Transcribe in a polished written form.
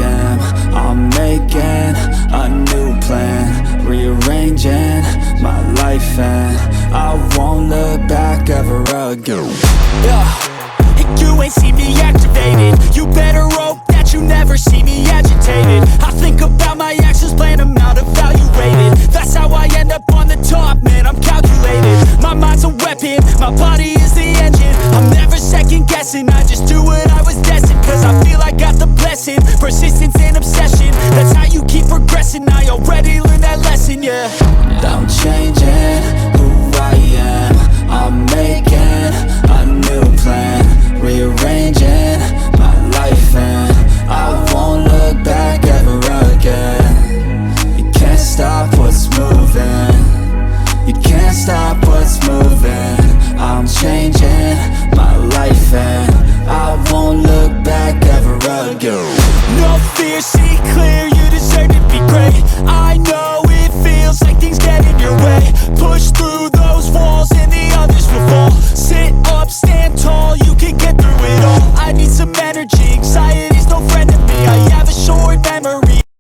am. I'm making a new plan, rearranging my life, and I won't look back ever again. You ain't see me activated. You better hope that you never see me agitated. I think about my actions, plan them out, evaluated. That's how I end up on the top, man, I'm calculated. My mind's a weapon, my body is the engine. I'm never second guessing, I just do what I was destined. Cause I feel I got the blessing, persistence and obsession. That's how you keep progressing, I already learned that lesson, yeah. I'm changing who I am. I'm making a new plan, rearranging my life, and I won't look back ever again. You can't stop what's moving. You can't stop what's moving. I'm changing my life, and I won't look back ever again. No fear, see clear, you deserve to be great.